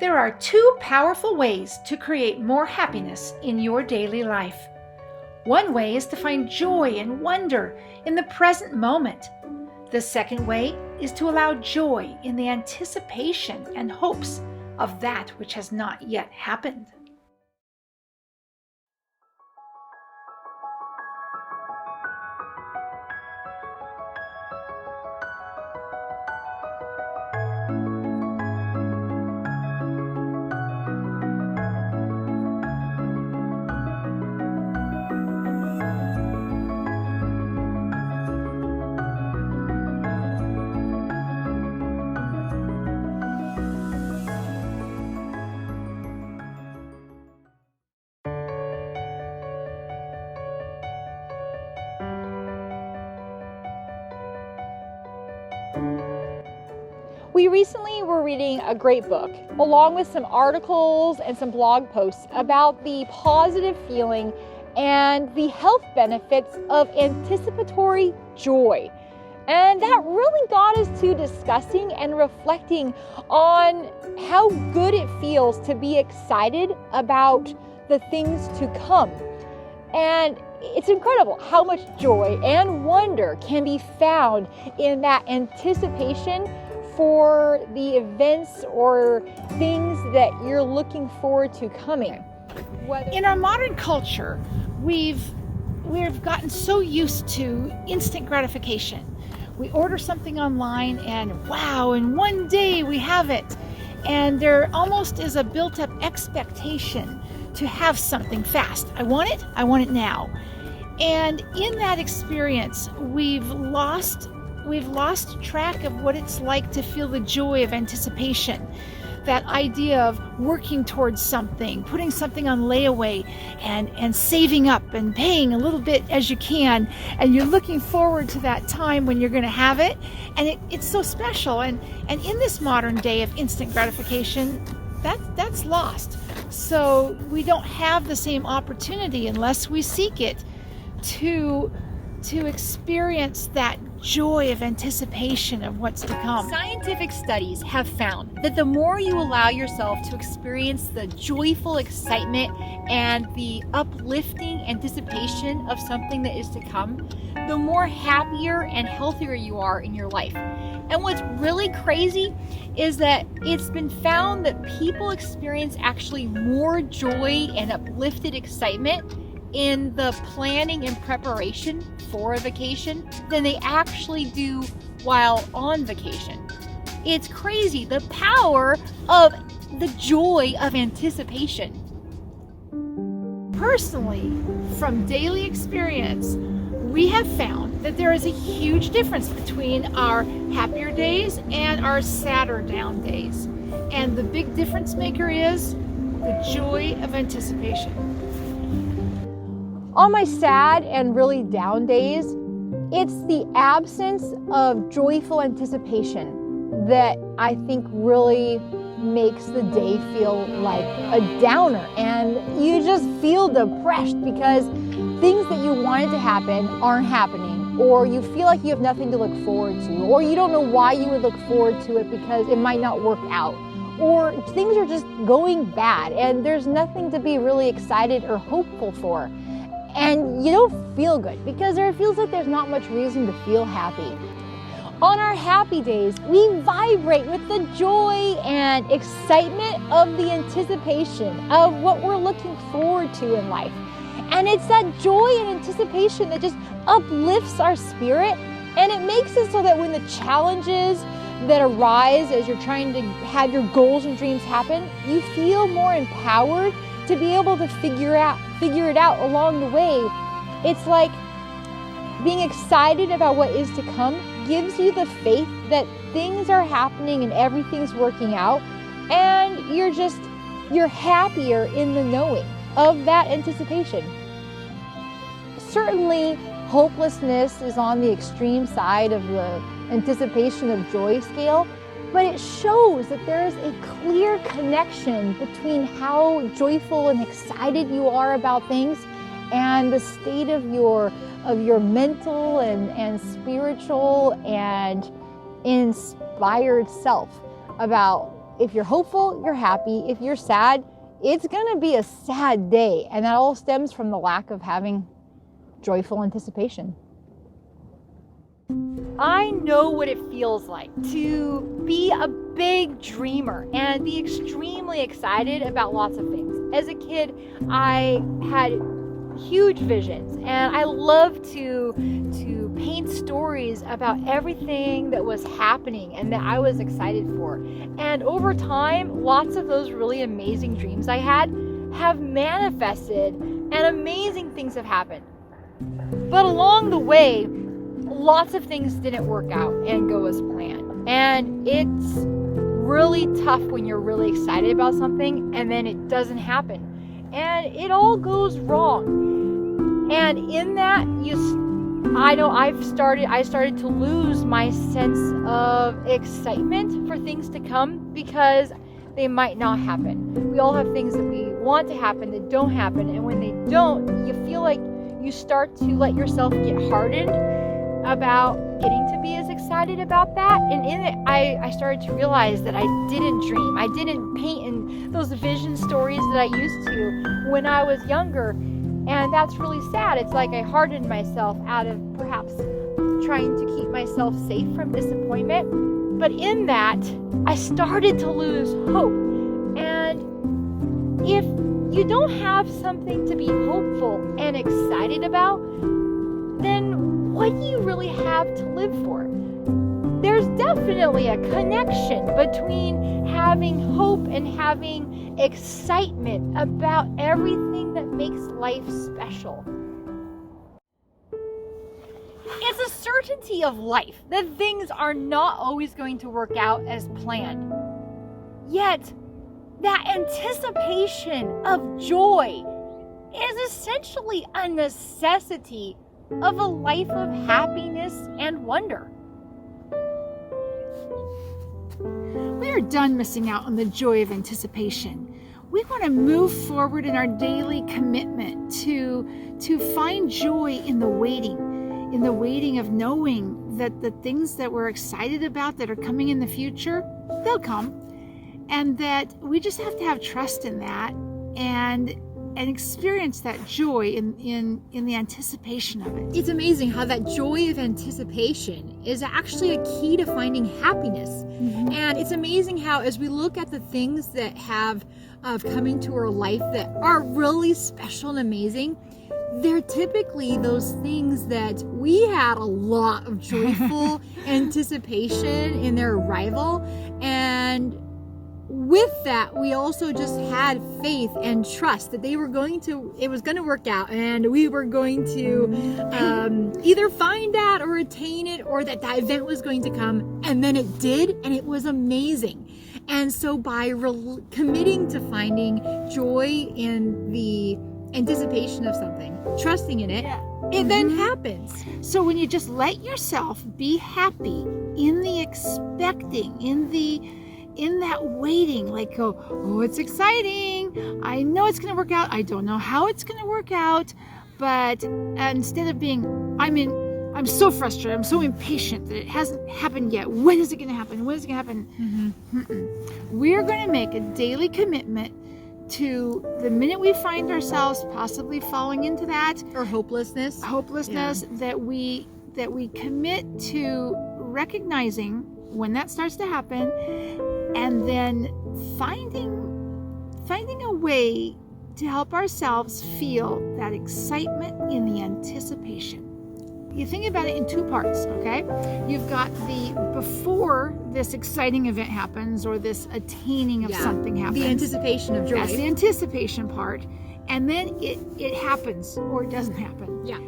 There are two powerful ways to create more happiness in your daily life. One way is to find joy and wonder in the present moment. The second way is to allow joy in the anticipation and hopes of that which has not yet happened. We recently were reading a great book, along with some articles and some blog posts about the positive feeling and the health benefits of anticipatory joy. And that really got us to discussing and reflecting on how good it feels to be excited about the things to come. And it's incredible how much joy and wonder can be found in that anticipation for the events or things that you're looking forward to coming. In our modern culture, we've gotten so used to instant gratification. We order something online and wow, in one day we have it. And there almost is a built-up expectation to have something fast. I want it now. And in that experience, we've lost track of what it's like to feel the joy of anticipation. That idea of working towards something, putting something on layaway and saving up and paying a little bit as you can. And you're looking forward to that time when you're going to have it. And it's so special. And in this modern day of instant gratification, that's lost. So we don't have the same opportunity unless we seek it to experience that joy of anticipation of what's to come. Scientific studies have found that the more you allow yourself to experience the joyful excitement and the uplifting anticipation of something that is to come, the more happier and healthier you are in your life. And what's really crazy is that it's been found that people experience actually more joy and uplifted excitement in the planning and preparation for a vacation than they actually do while on vacation. It's crazy, the power of the joy of anticipation. Personally, from daily experience, we have found that there is a huge difference between our happier days and our sadder down days. And the big difference maker is the joy of anticipation. On my sad and really down days, it's the absence of joyful anticipation that I think really makes the day feel like a downer, and you just feel depressed because things that you wanted to happen aren't happening, or you feel like you have nothing to look forward to, or you don't know why you would look forward to it because it might not work out, or things are just going bad and there's nothing to be really excited or hopeful for. And you don't feel good because it feels like there's not much reason to feel happy. On our happy days, we vibrate with the joy and excitement of the anticipation of what we're looking forward to in life. And it's that joy and anticipation that just uplifts our spirit, and it makes it so that when the challenges that arise as you're trying to have your goals and dreams happen, you feel more empowered to be able to figure it out along the way. It's like being excited about what is to come gives you the faith that things are happening and everything's working out, and you're happier in the knowing of that anticipation. Certainly, hopelessness is on the extreme side of the anticipation of joy scale, but it shows that there is a clear connection between how joyful and excited you are about things and the state of your mental and spiritual and inspired self about if you're hopeful, you're happy. If you're sad, it's going to be a sad day. And that all stems from the lack of having joyful anticipation. I know what it feels like to be a big dreamer and be extremely excited about lots of things. As a kid, I had huge visions, and I loved to paint stories about everything that was happening and that I was excited for. And over time, lots of those really amazing dreams I had have manifested, and amazing things have happened. But along the way, lots of things didn't work out and go as planned. And it's really tough when you're really excited about something and then it doesn't happen. And it all goes wrong. And in that, I started to lose my sense of excitement for things to come because they might not happen. We all have things that we want to happen that don't happen. And when they don't, you feel like you start to let yourself get hardened about getting to be as excited about that. And in it, I started to realize that I didn't dream. I didn't paint in those vision stories that I used to when I was younger. And that's really sad. It's like I hardened myself out of perhaps trying to keep myself safe from disappointment. But in that, I started to lose hope. And if you don't have something to be hopeful and excited about, then what do you really have to live for? There's definitely a connection between having hope and having excitement about everything that makes life special. It's a certainty of life that things are not always going to work out as planned. Yet, that anticipation of joy is essentially a necessity of a life of happiness and wonder. We are done missing out on the joy of anticipation. We want to move forward in our daily commitment to find joy in the waiting of knowing that the things that we're excited about that are coming in the future, they'll come. And that we just have to have trust in that and experience that joy in the anticipation of it. It's amazing how that joy of anticipation is actually a key to finding happiness. Mm-hmm. And it's amazing how, as we look at the things that have come into our life that are really special and amazing, they're typically those things that we had a lot of joyful anticipation in their arrival. And with that, we also just had faith and trust that it was going to work out, and we were going to either find that or attain it, or that event was going to come. And then it did, and it was amazing. And so by committing to finding joy in the anticipation of something, trusting in it, it then happens. So when you just let yourself be happy in the expecting, in that waiting, like go, oh, it's exciting. I know it's going to work out. I don't know how it's going to work out. But instead of being, I'm so frustrated. I'm so impatient that it hasn't happened yet. When is it going to happen? When is it going to happen? Mm-hmm. We're going to make a daily commitment to the minute we find ourselves possibly falling into that or hopelessness, that we commit to recognizing when that starts to happen, and then finding a way to help ourselves feel that excitement in the anticipation. You think about it in two parts, okay? You've got the before this exciting event happens or this attaining of something happens. The anticipation of joy. That's the anticipation part. And then it happens or it doesn't happen. Yeah.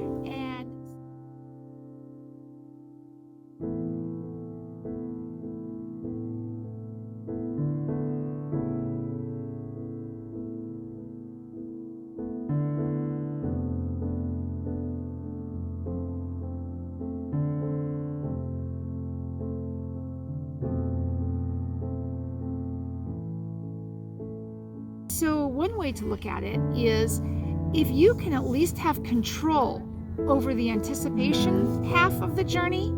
So one way to look at it is if you can at least have control over the anticipation half of the journey,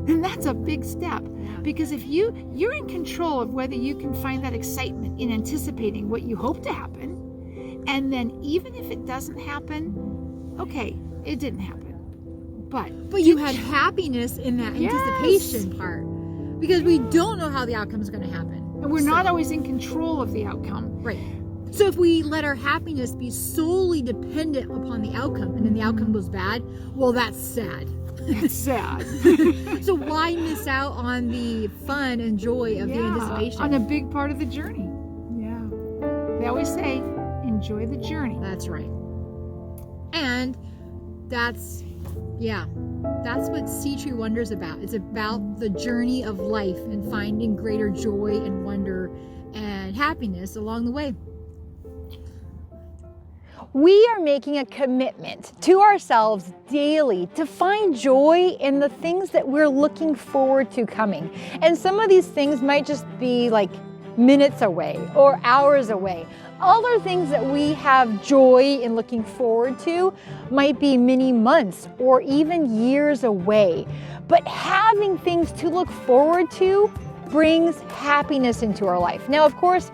then that's a big step. Because if you're in control of whether you can find that excitement in anticipating what you hope to happen, and then even if it doesn't happen, okay, it didn't happen. But you had happiness in that anticipation part, because we don't know how the outcome is going to happen. And we're not always in control of the outcome. Right. So if we let our happiness be solely dependent upon the outcome, and then the outcome goes bad, well, that's sad. It's sad. So why miss out on the fun and joy of the anticipation? On a big part of the journey. Yeah. They always say, enjoy the journey. That's right. And that's what Sea Tree Wonder is about. It's about the journey of life and finding greater joy and wonder and happiness along the way. We are making a commitment to ourselves daily to find joy in the things that we're looking forward to coming. And some of these things might just be like minutes away or hours away. Other things that we have joy in looking forward to might be many months or even years away. But having things to look forward to brings happiness into our life. Now, of course,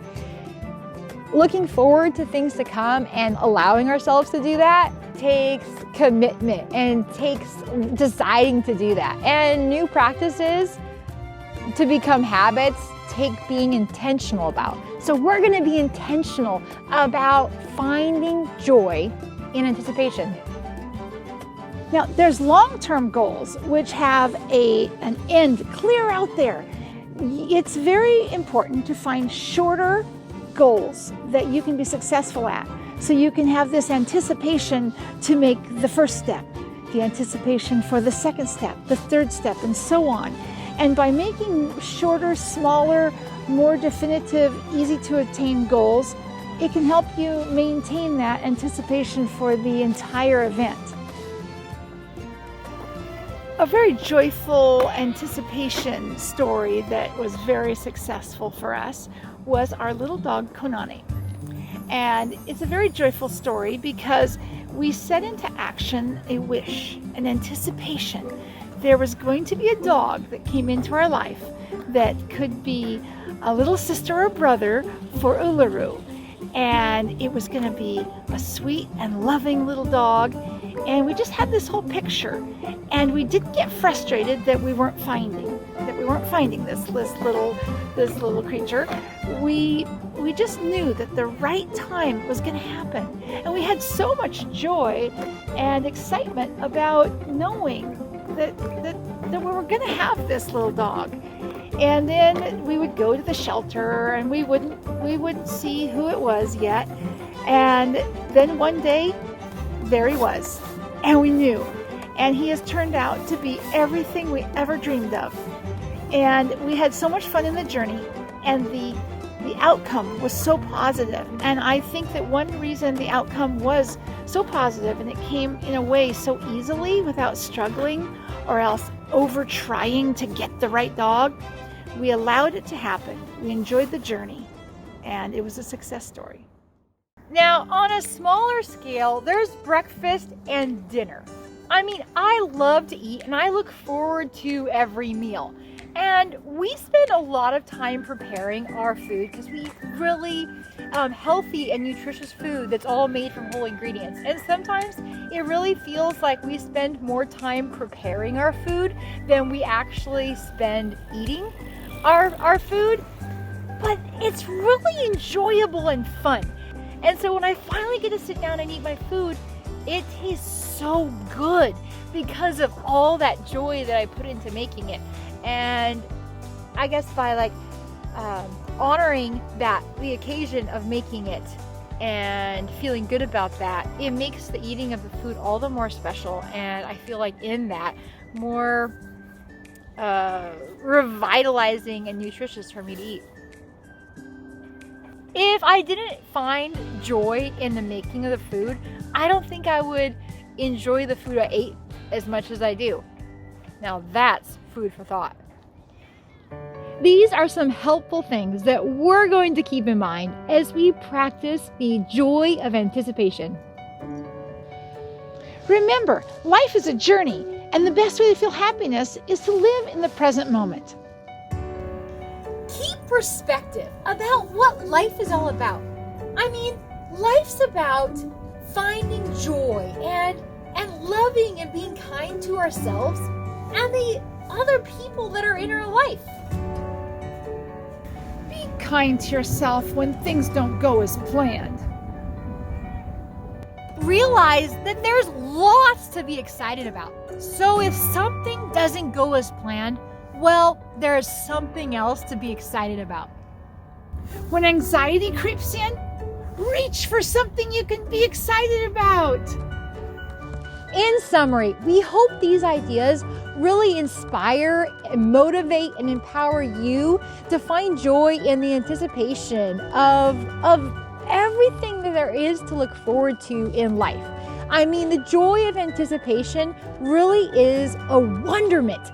looking forward to things to come and allowing ourselves to do that takes commitment and takes deciding to do that. And new practices to become habits take being intentional about. So we're going to be intentional about finding joy in anticipation. Now, there's long-term goals which have an end clear out there. It's very important to find shorter goals that you can be successful at, so you can have this anticipation to make the first step, the anticipation for the second step, the third step, and so on. And by making shorter, smaller, more definitive, easy to attain goals, it can help you maintain that anticipation for the entire event. A very joyful anticipation story that was very successful for us was our little dog Konani. And it's a very joyful story because we set into action a wish, an anticipation. There was going to be a dog that came into our life that could be a little sister or brother for Uluru. And it was going to be a sweet and loving little dog. And we just had this whole picture. And we didn't get frustrated that we weren't finding this little creature. We just knew that the right time was going to happen. And we had so much joy and excitement about knowing that we were going to have this little dog. And then we would go to the shelter and we wouldn't see who it was yet. And then one day, there he was. And we knew. And he has turned out to be everything we ever dreamed of. And we had so much fun in the journey. And the outcome was so positive. And I think that one reason the outcome was so positive and it came in a way so easily without struggling or else over trying to get the right dog, we allowed it to happen. We enjoyed the journey, and it was a success story. Now, on a smaller scale, there's breakfast and dinner. I mean, I love to eat and I look forward to every meal. And we spend a lot of time preparing our food because we eat really healthy and nutritious food that's all made from whole ingredients. And sometimes it really feels like we spend more time preparing our food than we actually spend eating our food. But it's really enjoyable and fun. And so when I finally get to sit down and eat my food, it tastes so good because of all that joy that I put into making it. And I guess by honoring the occasion of making it and feeling good about that, it makes the eating of the food all the more special. And I feel like in that more revitalizing and nutritious for me to eat. If I didn't find joy in the making of the food, I don't think I would enjoy the food I ate as much as I do. Now that's food for thought. These are some helpful things that we're going to keep in mind as we practice the joy of anticipation. Remember, life is a journey, And the best way to feel happiness is to live in the present moment. Keep perspective about what life is all about. I mean, life's about finding joy and loving and being kind to ourselves and the other people that are in our life. Be kind to yourself when things don't go as planned. Realize that there's lots to be excited about. So if something doesn't go as planned, well, there's something else to be excited about. When anxiety creeps in, reach for something you can be excited about. In summary, we hope these ideas really inspire, motivate, and empower you to find joy in the anticipation of everything that there is to look forward to in life. I mean, the joy of anticipation really is a wonderment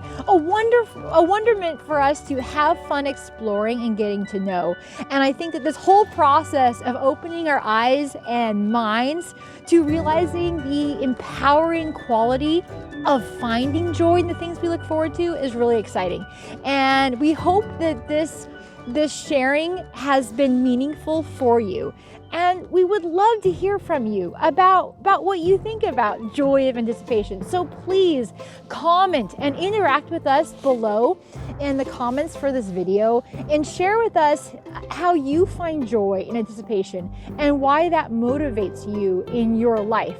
for us to have fun exploring and getting to know. And I think that this whole process of opening our eyes and minds to realizing the empowering quality of finding joy in the things we look forward to is really exciting. And we hope that this sharing has been meaningful for you. And we would love to hear from you about what you think about joy of anticipation. So please comment and interact with us below in the comments for this video and share with us how you find joy in anticipation and why that motivates you in your life.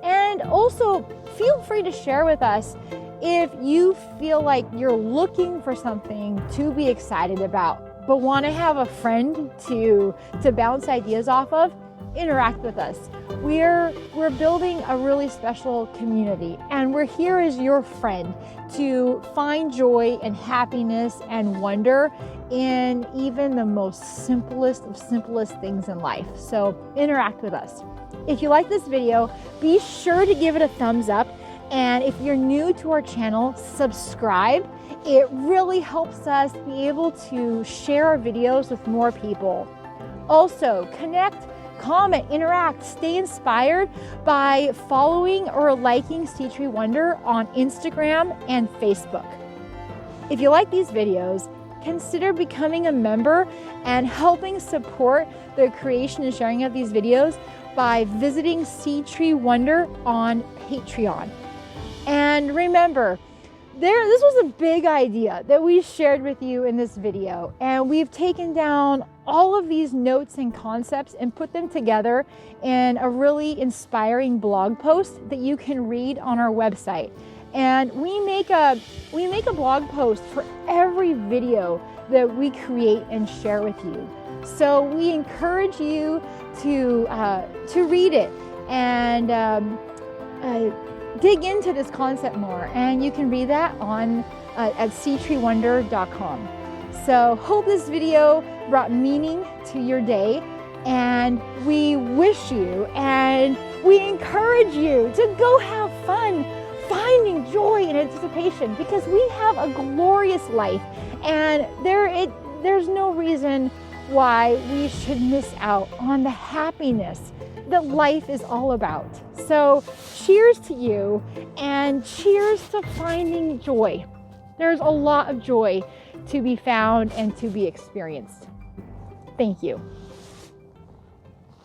And also feel free to share with us if you feel like you're looking for something to be excited about but want to have a friend to bounce ideas off of. Interact with us. We're building a really special community, and we're here as your friend to find joy and happiness and wonder in even the most simplest of simplest things in life. So interact with us. If you like this video, be sure to give it a thumbs up, and if you're new to our channel, subscribe. It really helps us be able to share our videos with more people. Also, connect, comment, interact, stay inspired by following or liking Seed Tree Wonder on Instagram and Facebook. If you like these videos, consider becoming a member and helping support the creation and sharing of these videos by visiting Seed Tree Wonder on Patreon. And remember, this was a big idea that we shared with you in this video, and we've taken down all of these notes and concepts and put them together in a really inspiring blog post that you can read on our website. And we make a blog post for every video that we create and share with you. So we encourage you to read it and dig into this concept more, and you can read that on at seedtreewonder.com. So hope this video brought meaning to your day, and we wish you and we encourage you to go have fun finding joy and anticipation, because we have a glorious life, and there's no reason why we should miss out on the happiness that life is all about. So cheers to you, and cheers to finding joy. There's a lot of joy to be found and to be experienced. Thank you.